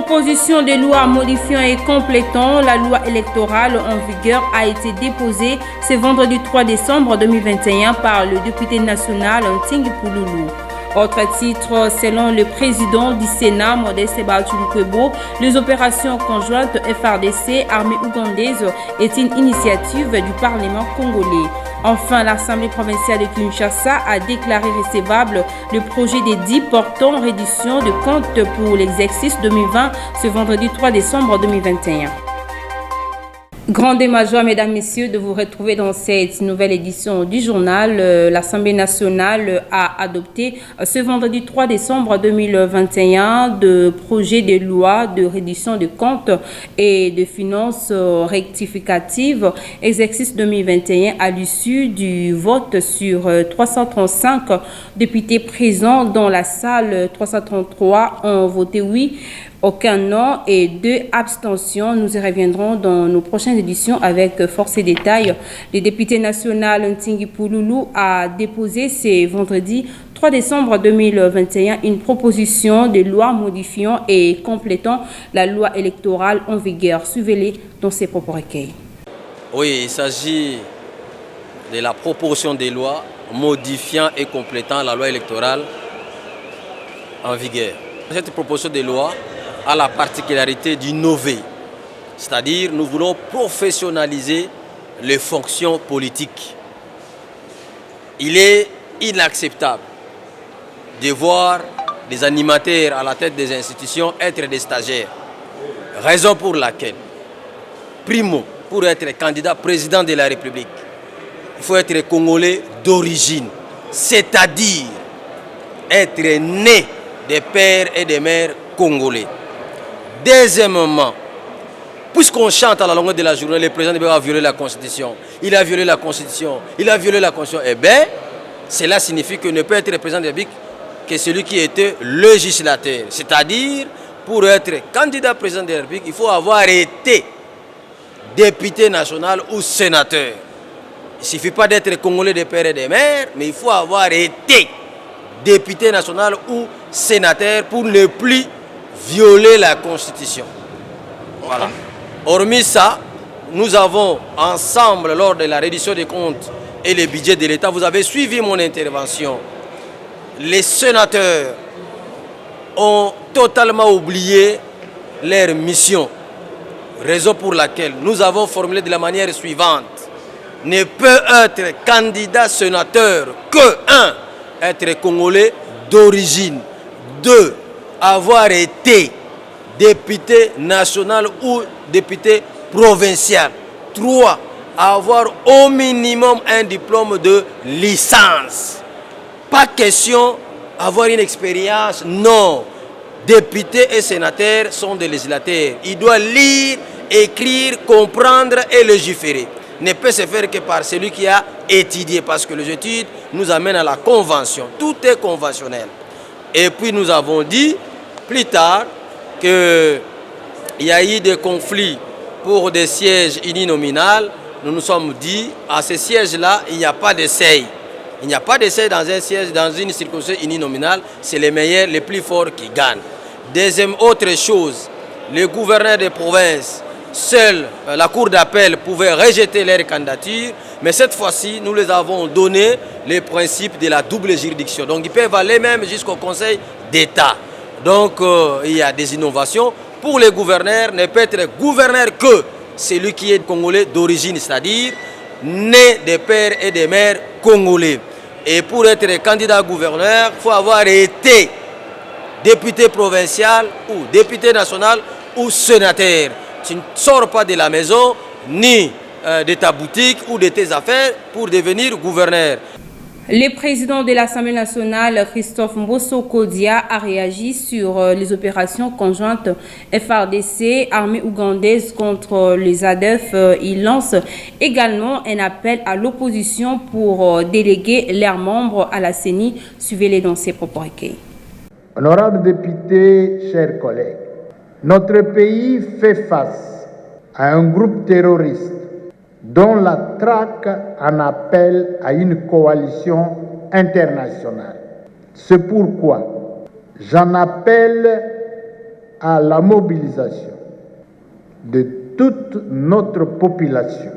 proposition de loi modifiant et complétant la loi électorale en vigueur a été déposée ce vendredi 3 décembre 2021 par le député national Ntingi Pouloulou. Autre titre, selon le président du Sénat, Modeste Bahatouloukwebo, les opérations conjointes FARDC, armée ougandaise, est une initiative du Parlement congolais. Enfin, l'Assemblée provinciale de Kinshasa a déclaré recevable le projet d'édit portant reddition de comptes pour l'exercice 2020 ce vendredi 3 décembre 2021. Grande joie, mesdames, messieurs, de vous retrouver dans cette nouvelle édition du journal. L'Assemblée nationale a adopté ce vendredi 3 décembre 2021 de projet de loi de reddition de comptes et de finances rectificatives exercice 2021 à l'issue du vote sur 335 députés présents dans la salle. 333 ont voté oui, aucun non et 2 abstentions. Nous y reviendrons dans nos prochaines éditions avec force et détails. Le député national Ntingi Pouloulou a déposé ce vendredi 3 décembre 2021 une proposition de loi modifiant et complétant la loi électorale en vigueur. Suivez-les dans ses propres recueils. Oui, il s'agit de la proposition de loi modifiant et complétant la loi électorale en vigueur. Cette proposition de loi a la particularité d'innover, c'est-à-dire nous voulons professionnaliser les fonctions politiques. Il est inacceptable de voir des animateurs à la tête des institutions être des stagiaires. Raison pour laquelle, primo, pour être candidat président de la République, il faut être congolais d'origine, c'est-à-dire être né des pères et des mères congolais. Deuxièmement, puisqu'on chante à la longueur de la journée, le président a violé la Constitution, il a violé la Constitution, il a violé la Constitution, eh bien, cela signifie que ne peut être président de la République que celui qui était législateur. C'est-à-dire, pour être candidat président de la République, il faut avoir été député national ou sénateur. Il ne suffit pas d'être congolais des pères et des mères, mais il faut avoir été député national ou sénateur pour ne plus violer la Constitution. Voilà. Hormis ça, nous avons ensemble, lors de la reddition des comptes et le budget de l'État, vous avez suivi mon intervention. Les sénateurs ont totalement oublié leur mission. Raison pour laquelle nous avons formulé de la manière suivante. Ne peut être candidat sénateur que 1. Être congolais d'origine. 2. Avoir été député national ou député provincial. 3. Avoir au minimum un diplôme de licence. Pas question d'avoir une expérience, non. Députés et sénateurs sont des législateurs. Ils doivent lire, écrire, comprendre et légiférer. Ne peut se faire que par celui qui a étudié, parce que les études nous amènent à la convention. Tout est conventionnel. Et puis nous avons dit plus tard qu'il y a eu des conflits pour des sièges uninominales. Nous nous sommes dit, à ces sièges-là, il n'y a pas d'essai. Il n'y a pas d'essai dans un siège, dans une circonscription uninominale. C'est les meilleurs, les plus forts qui gagnent. Deuxième autre chose, les gouverneurs des provinces, seule la cour d'appel pouvait rejeter leur candidature, mais cette fois-ci, nous les avons donné les principes de la double juridiction. Donc, ils peuvent aller même jusqu'au Conseil d'État. Donc, il y a des innovations. Pour les gouverneurs, ne peut être gouverneur que celui qui est congolais d'origine, c'est-à-dire né des pères et des mères congolais. Et pour être candidat gouverneur, il faut avoir été député provincial ou député national ou sénateur. Tu ne sors pas de la maison ni de ta boutique ou de tes affaires pour devenir gouverneur. Le président de l'Assemblée nationale, Christophe Mbosso Kodia, a réagi sur les opérations conjointes FARDC, armée ougandaise contre les ADF. Il lance également un appel à l'opposition pour déléguer leurs membres à la CENI. Suivez-les dans ses propres recueils. Honorables députés, chers collègues, notre pays fait face à un groupe terroriste dont la traque en appelle à une coalition internationale. C'est pourquoi j'en appelle à la mobilisation de toute notre population,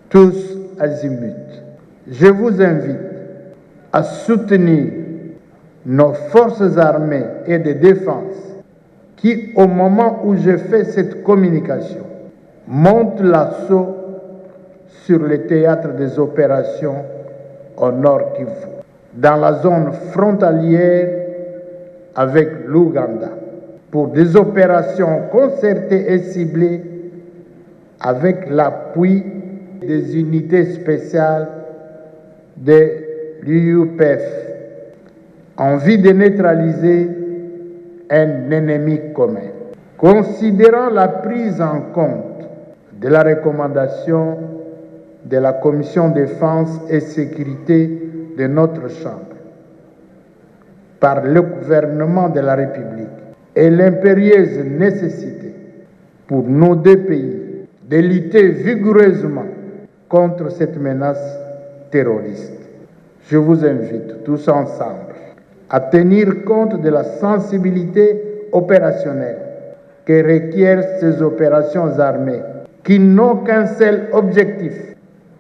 tous azimuts. Je vous invite à soutenir nos forces armées et de défense qui, au moment où je fais cette communication, montent l'assaut sur le théâtre des opérations au Nord Kivu, dans la zone frontalière avec l'Ouganda, pour des opérations concertées et ciblées avec l'appui des unités spéciales de l'UPF en vue de neutraliser un ennemi commun. Considérant la prise en compte de la recommandation de la Commission défense et sécurité de notre Chambre par le gouvernement de la République et l'impérieuse nécessité pour nos deux pays de lutter vigoureusement contre cette menace terroriste, je vous invite tous ensemble à tenir compte de la sensibilité opérationnelle que requièrent ces opérations armées qui n'ont qu'un seul objectif: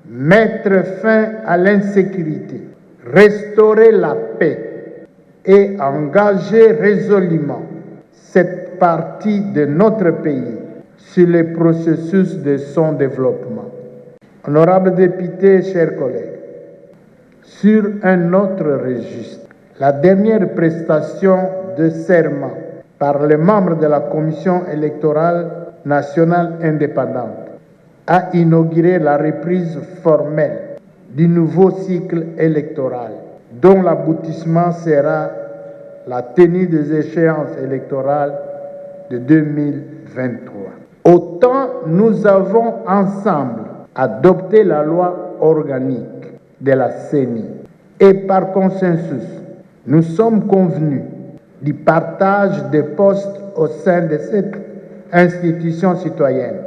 mettre fin à l'insécurité, restaurer la paix et engager résolument cette partie de notre pays sur le processus de son développement. Honorables députés, chers collègues, sur un autre registre, la dernière prestation de serment par les membres de la Commission électorale nationale indépendante a inauguré la reprise formelle du nouveau cycle électoral, dont l'aboutissement sera la tenue des échéances électorales de 2023. Autant nous avons ensemble adopté la loi organique de la CENI et par consensus, nous sommes convenus du partage des postes au sein de cette institution citoyenne.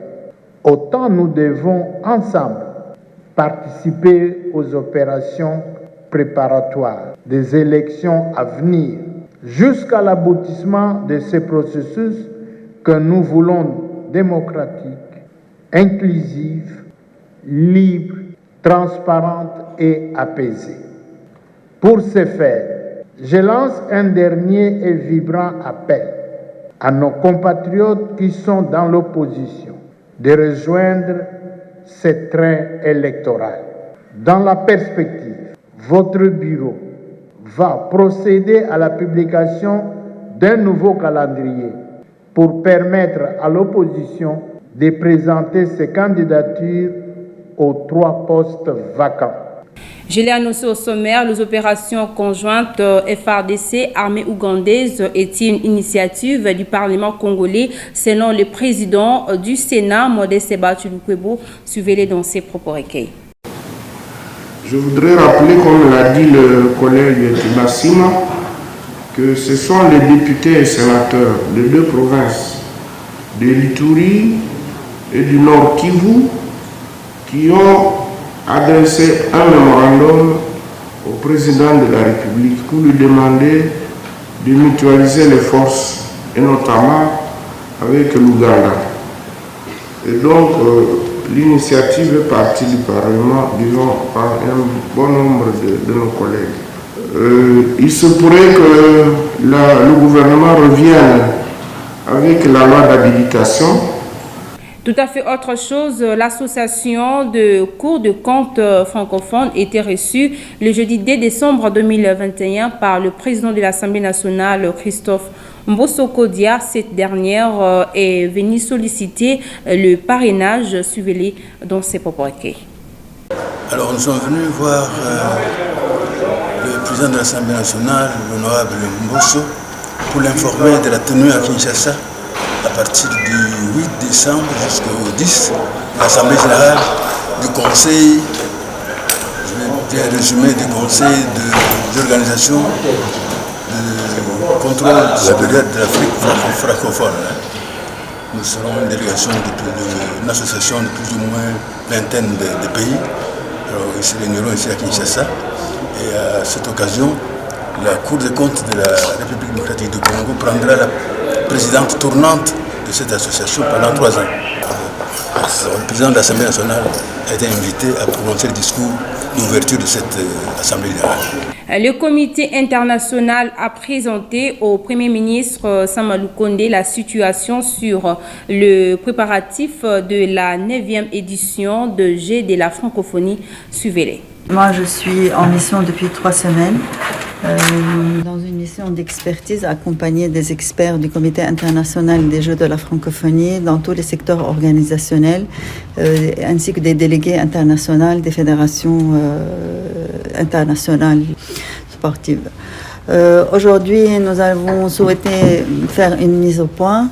Autant nous devons ensemble participer aux opérations préparatoires des élections à venir jusqu'à l'aboutissement de ce processus que nous voulons démocratique, inclusive, libre, transparente et apaisée. Pour ce faire, je lance un dernier et vibrant appel à nos compatriotes qui sont dans l'opposition de rejoindre ce train électoral. Dans la perspective, votre bureau va procéder à la publication d'un nouveau calendrier pour permettre à l'opposition de présenter ses candidatures aux 3 postes vacants. Je l'ai annoncé au sommaire, les opérations conjointes FARDC, armée ougandaise, est une initiative du Parlement congolais, selon le président du Sénat, Modeste Batshilukwebo, suivez-les dans ses propres recueils. Je voudrais rappeler, comme l'a dit le collègue Tibassima, que ce sont les députés et sénateurs de 2 provinces, de l'Ituri et du Nord Kivu, qui ont adressé un mémorandum au président de la République pour lui demander de mutualiser les forces, et notamment avec l'Ouganda. Et donc, l'initiative est partie du Parlement, disons, par un bon nombre de nos collègues. Il se pourrait que le gouvernement revienne avec la loi d'habilitation. Tout à fait autre chose, l'association de cours de compte francophone était reçue le jeudi 2 décembre 2021 par le président de l'Assemblée nationale, Christophe Mbosso-Kodia. Cette dernière est venue solliciter le parrainage. Suivez-les dans ses propres recueils. Alors nous sommes venus voir le président de l'Assemblée nationale, l'honorable Mbosso, pour l'informer de la tenue à Kinshasa à partir du 8 décembre jusqu'au 10, l'Assemblée générale du Conseil, je vais bien résumer, du Conseil d'organisation de contrôle supérieur de l'Afrique francophone. Nous serons une délégation, une association de plus ou moins vingtaine de pays. Alors, ils se réuniront ici à Kinshasa. Et à cette occasion, la Cour des comptes de la République démocratique du Congo prendra la présidente tournante de cette association pendant 3 ans. Le président de l'Assemblée nationale a été invité à prononcer le discours d'ouverture de cette Assemblée générale. Le comité international a présenté au Premier ministre Sama Lukonde la situation sur le préparatif de la 9e édition de Jeux de la francophonie. Suivez-les. Moi, je suis en mission depuis 3 semaines. Dans une mission d'expertise accompagnée des experts du Comité international des Jeux de la francophonie dans tous les secteurs organisationnels, ainsi que des délégués internationaux des fédérations internationales sportives. Aujourd'hui, nous avons souhaité faire une mise au point,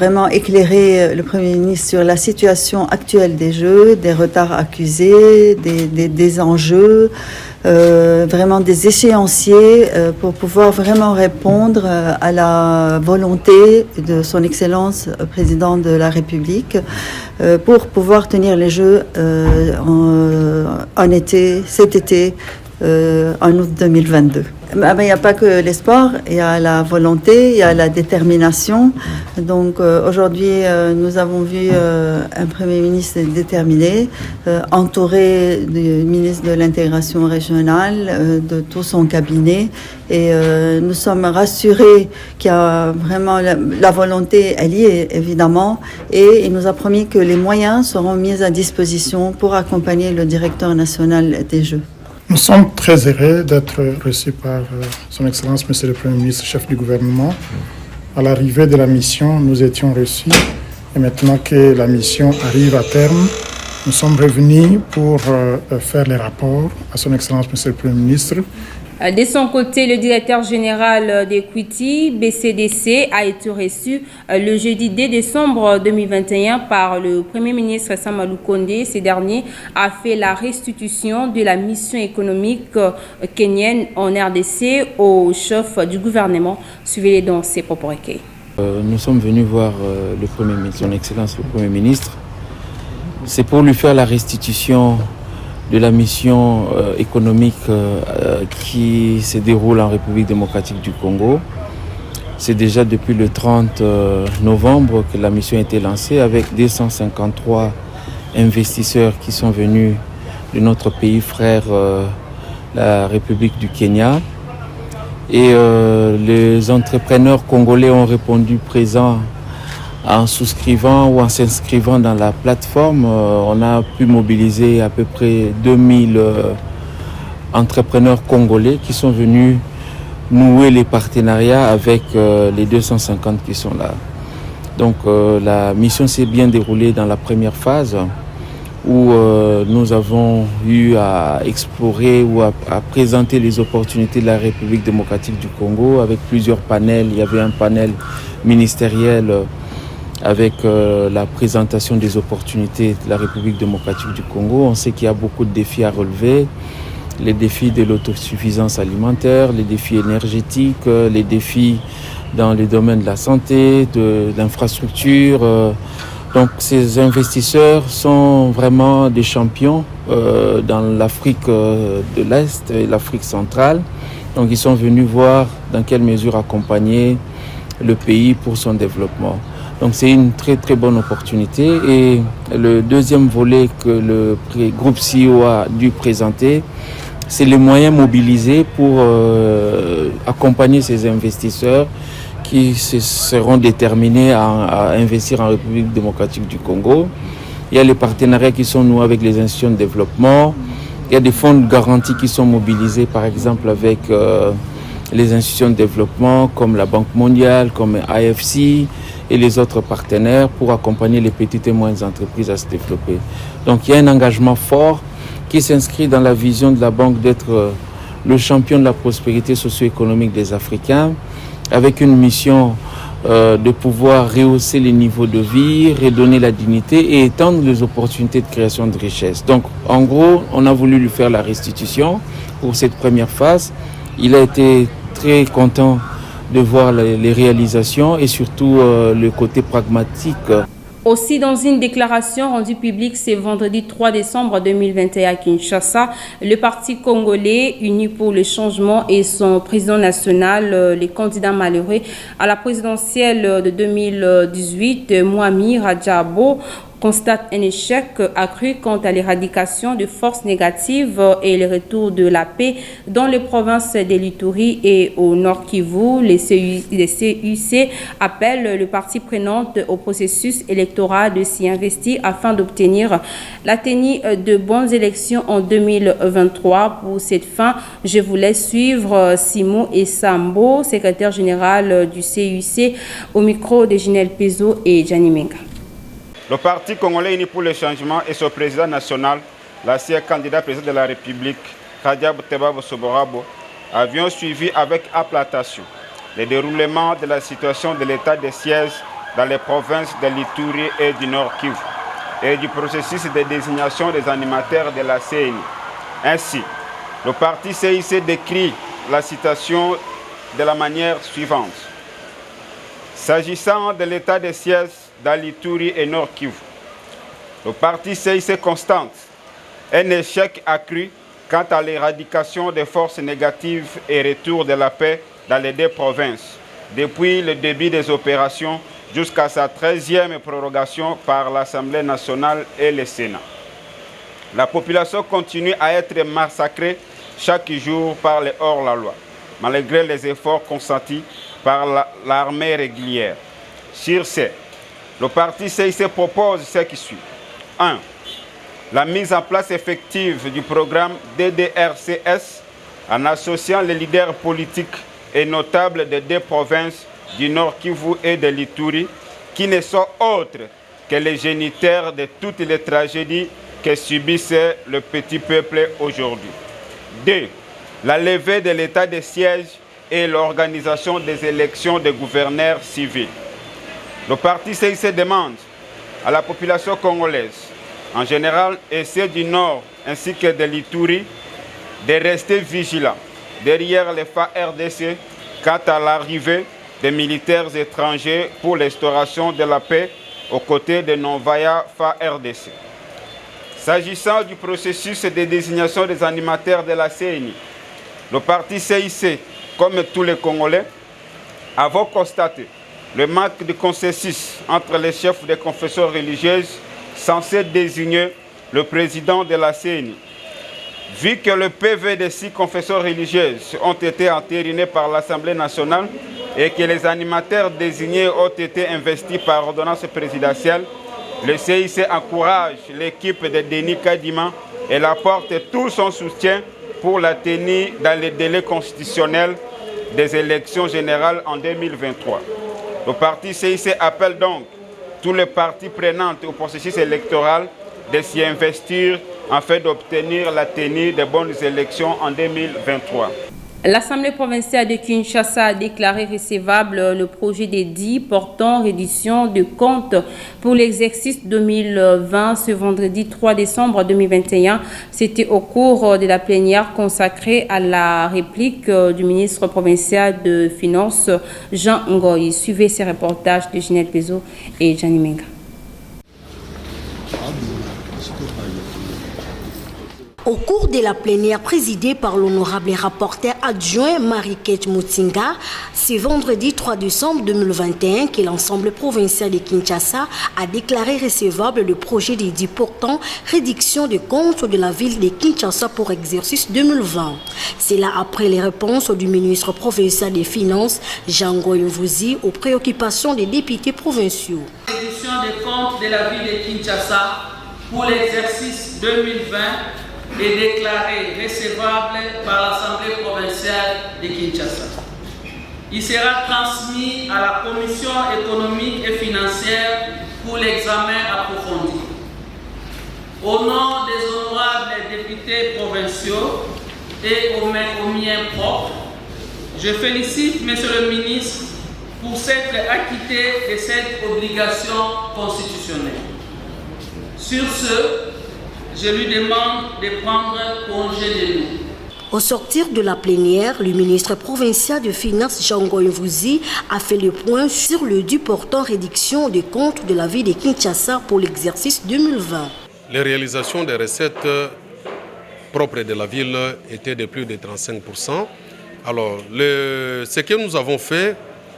vraiment éclairer le Premier ministre sur la situation actuelle des Jeux, des retards accusés, des enjeux, vraiment des échéanciers pour pouvoir vraiment répondre à la volonté de son Excellence président de la République pour pouvoir tenir les Jeux en été, cet été, en août 2022. Il n'y a pas que les sports, il y a la volonté, il y a la détermination. Donc aujourd'hui, nous avons vu un Premier ministre déterminé, entouré du ministre de l'intégration régionale, de tout son cabinet. Et nous sommes rassurés qu'il y a vraiment la volonté, elle y est évidemment. Et il nous a promis que les moyens seront mis à disposition pour accompagner le directeur national des Jeux. Nous sommes très heureux d'être reçus par Son Excellence, Monsieur le Premier ministre, chef du gouvernement. À l'arrivée de la mission, nous étions reçus et maintenant que la mission arrive à terme, nous sommes revenus pour faire les rapports à Son Excellence, Monsieur le Premier ministre. De son côté, le directeur général d'Equity, BCDC, a été reçu le jeudi 2 décembre 2021 par le Premier ministre Sama Lukonde. Ce dernier a fait la restitution de la mission économique kenyenne en RDC au chef du gouvernement. Suivez-les dans ses propres recueils. Nous sommes venus voir le Premier ministre, son Excellence le Premier ministre. C'est pour lui faire la restitution de la mission économique qui se déroule en République démocratique du Congo. C'est déjà depuis le 30 novembre que la mission a été lancée avec 253 investisseurs qui sont venus de notre pays frère, la République du Kenya. Et les entrepreneurs congolais ont répondu présents en souscrivant ou en s'inscrivant dans la plateforme. On a pu mobiliser à peu près 2000 entrepreneurs congolais qui sont venus nouer les partenariats avec les 250 qui sont là. Donc la mission s'est bien déroulée dans la première phase où nous avons eu à explorer ou à présenter les opportunités de la République démocratique du Congo avec plusieurs panels. Il y avait un panel ministériel avec la présentation des opportunités de la République démocratique du Congo. On sait qu'il y a beaucoup de défis à relever, les défis de l'autosuffisance alimentaire, les défis énergétiques, les défis dans le domaine de la santé, de l'infrastructure. Donc ces investisseurs sont vraiment des champions dans l'Afrique de l'Est et l'Afrique centrale. Donc ils sont venus voir dans quelle mesure accompagner le pays pour son développement. Donc c'est une très très bonne opportunité. Et le deuxième volet que le groupe CEO a dû présenter, c'est les moyens mobilisés pour accompagner ces investisseurs qui seront déterminés à investir en République démocratique du Congo. Il y a les partenariats qui sont noués avec les institutions de développement. Il y a des fonds de garantie qui sont mobilisés, par exemple avec les institutions de développement comme la Banque mondiale, comme AFC et les autres partenaires pour accompagner les petites et moyennes entreprises à se développer. Donc il y a un engagement fort qui s'inscrit dans la vision de la Banque d'être le champion de la prospérité socio-économique des Africains, avec une mission de pouvoir rehausser les niveaux de vie, redonner la dignité et étendre les opportunités de création de richesse. Donc en gros, on a voulu lui faire la restitution pour cette première phase. Il a été très content de voir les réalisations et surtout le côté pragmatique. Aussi, dans une déclaration rendue publique ce vendredi 3 décembre 2021 à Kinshasa, le Parti congolais Uni pour le changement et son président national, les candidats malheureux à la présidentielle de 2018, Mohamed Rajabo, constate un échec accru quant à l'éradication de forces négatives et le retour de la paix dans les provinces de l'Ituri et au Nord Kivu. Les CUC appellent le parti prenante au processus électoral de s'y investir afin d'obtenir la tenue de bonnes élections en 2023. Pour cette fin, je vous laisse suivre Simon Essambo, secrétaire général du CUC, au micro de Ginel Pezo et Gianni Menga. Le Parti congolais uni pour le changement et son président national, l'ancien candidat président de la République, Rajabo Tebabo Soborabo, avions suivi avec appréciation le déroulement de la situation de l'état de siège dans les provinces de l'Ituri et du Nord Kivu et du processus de désignation des animateurs de la CENI. Ainsi, le parti CIC décrit la situation de la manière suivante. S'agissant de l'état de siège dans l'Ituri et Nord Kivu, le parti CIC constate un échec accru quant à l'éradication des forces négatives et retour de la paix dans les deux provinces, depuis le début des opérations jusqu'à sa 13e prorogation par l'Assemblée nationale et le Sénat. La population continue à être massacrée chaque jour par les hors-la-loi, malgré les efforts consentis par l'armée régulière. Sur ce, le parti CIC propose ce qui suit. 1. La mise en place effective du programme DDRCS en associant les leaders politiques et notables des deux provinces du Nord Kivu et de l'Ituri, qui ne sont autres que les géniteurs de toutes les tragédies que subissait le petit peuple aujourd'hui. 2. La levée de l'état de siège et l'organisation des élections de gouverneurs civils. Le parti CIC demande à la population congolaise, en général et ceux du Nord ainsi que de l'Ituri, de rester vigilants derrière les FARDC quant à l'arrivée des militaires étrangers pour l'instauration de la paix aux côtés de non-voyants FARDC. S'agissant du processus de désignation des animateurs de la CENI, le parti CIC, comme tous les Congolais, avons constaté le manque de consensus entre les chefs des confessions religieuses censés désigner le président de la CENI. Vu que le PV des 6 confessions religieuses ont été entérinés par l'Assemblée nationale et que les animateurs désignés ont été investis par ordonnance présidentielle, le CIC encourage l'équipe de Denis Kadima et apporte tout son soutien pour la tenue dans les délais constitutionnels des élections générales en 2023. Le parti CIC appelle donc tous les partis prenants au processus électoral de s'y investir afin d'obtenir la tenue de bonnes élections en 2023. L'Assemblée provinciale de Kinshasa a déclaré recevable le projet d'édit portant reddition de comptes pour l'exercice 2020 ce vendredi 3 décembre 2021. C'était au cours de la plénière consacrée à la réplique du ministre provincial de Finances, Jean Ngoyi. Suivez ces reportages de Ginel Pezo et Gianni Menga. Au cours de la plénière présidée par l'honorable rapporteur adjoint Marie-Kate Moutinga, ce vendredi 3 décembre 2021 que l'Assemblée provinciale de Kinshasa a déclaré recevable le projet d'édit portant réduction des comptes de la ville de Kinshasa pour exercice 2020. C'est là après les réponses du ministre provincial des Finances, Jean Ngoyi, aux préoccupations des députés provinciaux. Réduction des comptes de la ville de Kinshasa pour l'exercice 2020 est déclaré recevable par l'Assemblée provinciale de Kinshasa. Il sera transmis à la Commission économique et financière pour l'examen approfondi. Au nom des honorables députés provinciaux et aux miens propres, je félicite M. le ministre pour s'être acquitté de cette obligation constitutionnelle. Sur ce, je lui demande de prendre congé de nous. Au sortir de la plénière, le ministre provincial de Finances Django Mvuzi a fait le point sur le dû portant réduction des comptes de la ville de Kinshasa pour l'exercice 2020. Les réalisations des recettes propres de la ville étaient de plus de 35%. Alors, ce que nous avons fait,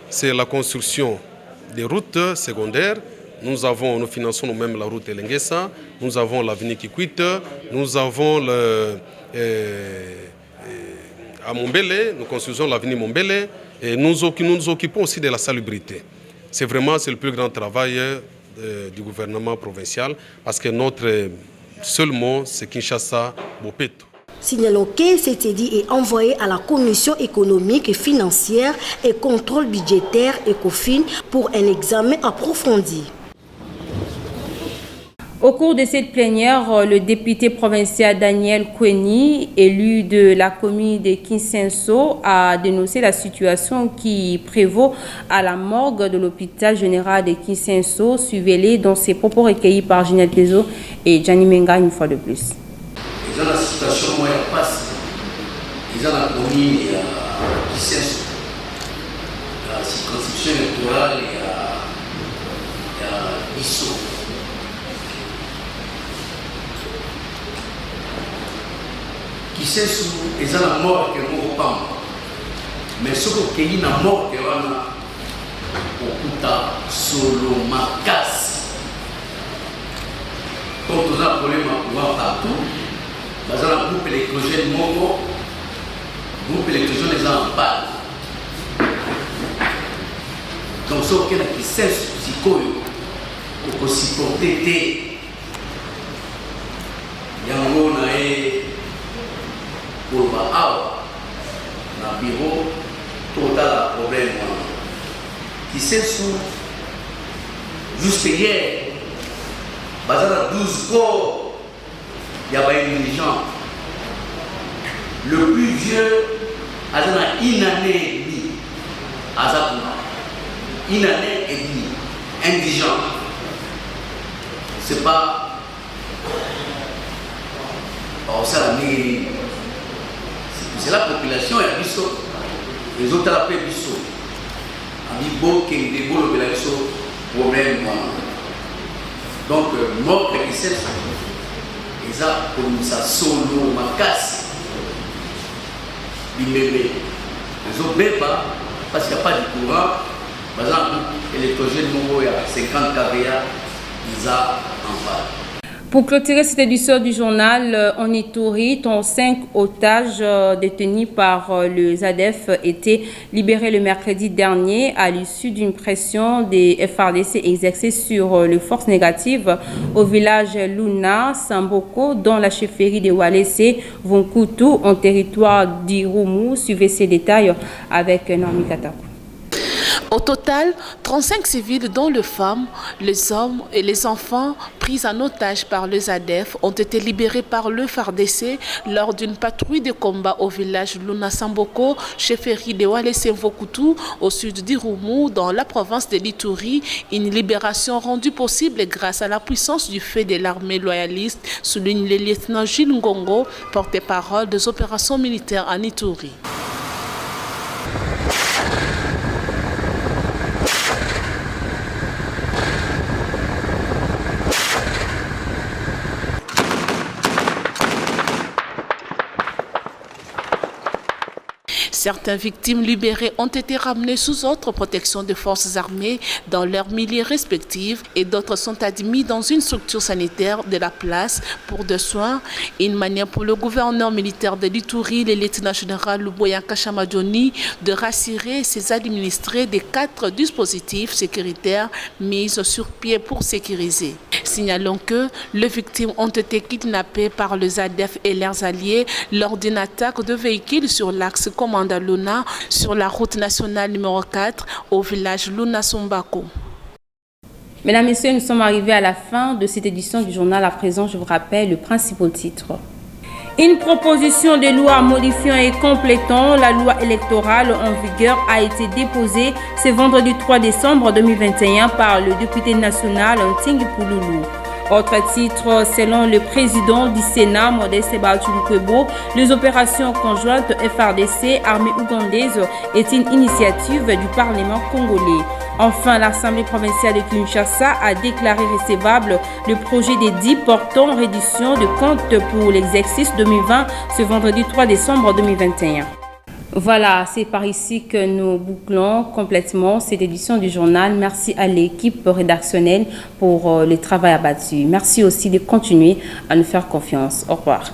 c'est la construction des routes secondaires. Nous finançons nous-mêmes la route Elengesa, nous avons l'avenue Kikwit, nous avons à Mombele, nous construisons l'avenue Mombele et nous nous occupons aussi de la salubrité. C'est le plus grand travail du gouvernement provincial parce que notre seul mot, c'est Kinshasa Bopeto. Signalons que cet édit est envoyé à la Commission économique et financière et contrôle budgétaire ECOFIN pour un examen approfondi. Au cours de cette plénière, le député provincial Daniel Kweni, élu de la commune de Kinsenso, a dénoncé la situation qui prévaut à la morgue de l'hôpital général de Kinsenso, suivez-les dans ses propos recueillis par Ginette Pezo et Gianni Menga une fois de plus. Dans la situation où elle passe, ils ont la commune à Kinsenso, la circonscription électorale et à Bissau. Kinsenso eza na mort ke moko pamba mais soki okei na mort ke wana okuta solo makasi donc toza na problème ya pouvoir partout baza na groupe électrogène moko groupe électrogène eza na bale donc soki okei na Kinsenso sikoyo okosupporte te yango na ye pour avoir un bureau total problème qui s'est sous juste hier bazar 12 corps il y a pas intelligent le plus vieux a une année et demie une année et demie indigent c'est pas ça la c'est la population et Bissau. Les autres appellent Bissau. Amibo qui est dégoûté de Bissau problème. Donc mort qui c'est ils ont comme ça solo makasi. Bimélé. Les autres bébés parce qu'il n'y a pas de courant. Par exemple électrogène il y a 50 kVA ils ont en bas. Pour clôturer cette édition du journal, en Ituri, 5 otages détenus par le ZADF étaient libérés le mercredi dernier à l'issue d'une pression des FARDC exercée sur les forces négatives au village Luna, Samboko, dans la chefferie de Walese, Vonkutu, en territoire d'Irumu. Suivez ces détails avec Normi Katakou. Au total, 35 civils, dont les femmes, les hommes et les enfants pris en otage par le ZADF, ont été libérés par le FARDC lors d'une patrouille de combat au village Luna Samboko, chefferie de Walese Vokutu, au sud d'Irumu, dans la province de l'Ituri. Une libération rendue possible grâce à la puissance du feu de l'armée loyaliste, souligne le lieutenant Gilles Ngongo, porte-parole des opérations militaires en Ituri. Certaines victimes libérées ont été ramenées sous autre protection des forces armées dans leurs milieux respectifs et d'autres sont admis dans une structure sanitaire de la place pour des soins. Une manière pour le gouverneur militaire de l'Ituri, le lieutenant général Luboya Kashamadjoni, de rassurer ses administrés des 4 dispositifs sécuritaires mis sur pied pour sécuriser. Signalons que les victimes ont été kidnappées par le ZADF et leurs alliés lors d'une attaque de véhicules sur l'axe Commanda Luna sur la route nationale numéro 4 au village Luna Sombako. Mesdames, Messieurs, nous sommes arrivés à la fin de cette édition du journal. À présent, je vous rappelle le principal titre. Une proposition de loi modifiant et complétant la loi électorale en vigueur a été déposée ce vendredi 3 décembre 2021 par le député national Ntingi Pouloulou. Autre titre, selon le président du Sénat, Modeste Bahatulukwebo, les opérations conjointes FARDC, armée ougandaise, est une initiative du Parlement congolais. Enfin, l'Assemblée provinciale de Kinshasa a déclaré recevable le projet d'édit portant reddition de comptes pour l'exercice 2020 ce vendredi 3 décembre 2021. Voilà, c'est par ici que nous bouclons complètement cette édition du journal. Merci à l'équipe rédactionnelle pour le travail abattu. Merci aussi de continuer à nous faire confiance. Au revoir.